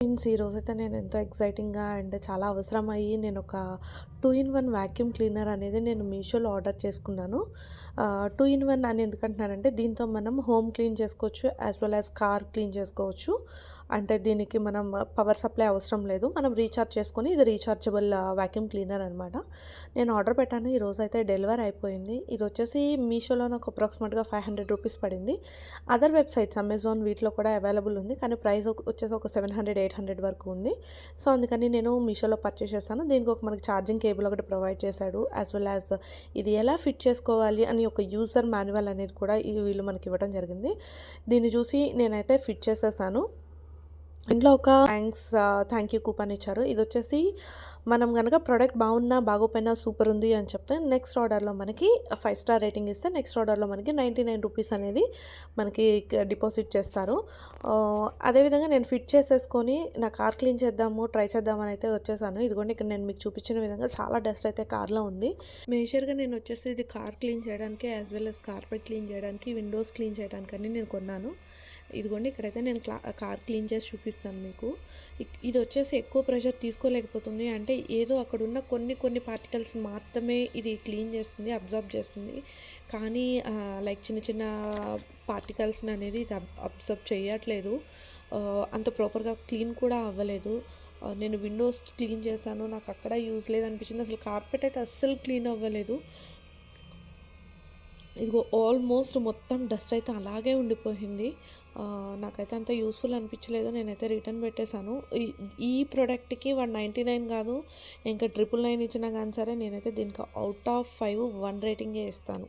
Means ఈరోజైతే నేను ఎంతో ఎక్సైటింగ్‌గా అండ్ చాలా అవసరమయ్యి నేనొక 2 ఇన్ 1 వాక్యూమ్ క్లీనర్ అనేది నేను మీషోలో ఆర్డర్ చేసుకున్నాను. 2 ఇన్ 1 అని ఎందుకంటున్నానంటే దీంతో మనం హోమ్ క్లీన్ చేసుకోవచ్చు. As well as car clean చేసుకోవచ్చు. అంటే దీనికి మనం పవర్ సప్లై అవసరం లేదు. మనం రీచార్జ్ చేసుకొని ఇది రీచార్జబుల్ వాక్యూమ్ క్లీనర్ అనమాట. నేను ఆర్డర్ పెట్టాను. ఈరోజైతే డెలివరీ అయిపోయింది. ఇదొచ్చేసి మీషోలో నాకు అప్రాక్సిమేట్‌గా రూ. 500 పడింది. అదర్ వెబ్‌సైట్స్ అమెజాన్ వీటిలో కూడా అవైలబుల్ ఉంది. కానీ ప్రైస్ వచ్చేసి ఒక 700, 800 వరకు ఉంది. సో, అందుకని నేను మీషోలో పర్చేస్ చేశాను. దీనికి ఒక మనకి ఛార్జింగ్ కేబుల్ ఒకటి ప్రొవైడ్ చేశాడు. యాస్ వెల్ యాస్ ఇది ఎలా ఫిట్ చేసుకోవాలి అని ఒక యూజర్ మాన్యువల్ అనేది కూడా వీళ్ళు మనకి ఇవ్వడం జరిగింది. దీన్ని చూసి నేనైతే ఫిట్ చేసేసాను. ఇంట్లో ఒక థ్యాంక్ యూ కూపన్ ఇచ్చారు. ఇదొచ్చేసి మనం గనక ప్రొడక్ట్ బాగున్నా, బాగోపోయినా సూపర్ ఉంది అని చెప్తే నెక్స్ట్ ఆర్డర్‌లో మనకి 5 స్టార్ రేటింగ్ ఇస్తే నెక్స్ట్ ఆర్డర్‌లో మనకి రూ. 99 అనేది మనకి డిపాజిట్ చేస్తారు. అదేవిధంగా నేను ఫిట్ చేసేసుకొని నా కార్ క్లీన్ చేద్దాము, ట్రై చేద్దామని అయితే వచ్చేసాను. ఇదిగోండి ఇక్కడ నేను మీకు చూపించిన విధంగా చాలా డస్ట్ అయితే కార్‌లో ఉంది. మేజర్‌గా నేను వచ్చేసి ఇది కార్ క్లీన్ చేయడానికి as well as carpet clean చేయడానికి, విండోస్ క్లీన్ చేయడానికని నేను కొన్నాను. ఇదిగోండి ఇక్కడైతే నేను కార్ క్లీన్ చేసి చూపిస్తాను మీకు. ఇది వచ్చేసి ఎక్కువ ప్రెషర్ తీసుకోలేకపోతుంది. అంటే ఏదో అక్కడున్న కొన్ని పార్టికల్స్ మాత్రమే ఇది క్లీన్ చేస్తుంది, అబ్జర్బ్ చేస్తుంది. కానీ లైక్ చిన్న చిన్న పార్టికల్స్ని అనేది ఇది అబ్జర్బ్ చేయట్లేదు. అంత ప్రాపర్గా క్లీన్ కూడా అవ్వలేదు. నేను విండోస్ క్లీన్ చేశాను, నాకు అక్కడ యూజ్ లేదనిపించింది. అసలు కార్పెట్ అయితే అస్సలు క్లీన్ అవ్వలేదు. ఇదిగో ఆల్మోస్ట్ మొత్తం డస్ట్ అయితే అలాగే ఉండిపోయింది. నాకైతే అంత యూస్ఫుల్ అనిపించలేదు. నేనైతే రిటర్న్ పెట్టేశాను. ఈ ప్రోడక్ట్‌కి 199 కాదు, ఇంకా 999 ఇచ్చినా కానీ సరే నేనైతే దీనికి అవుట్ ఆఫ్ 5 1 రేటింగే ఇస్తాను.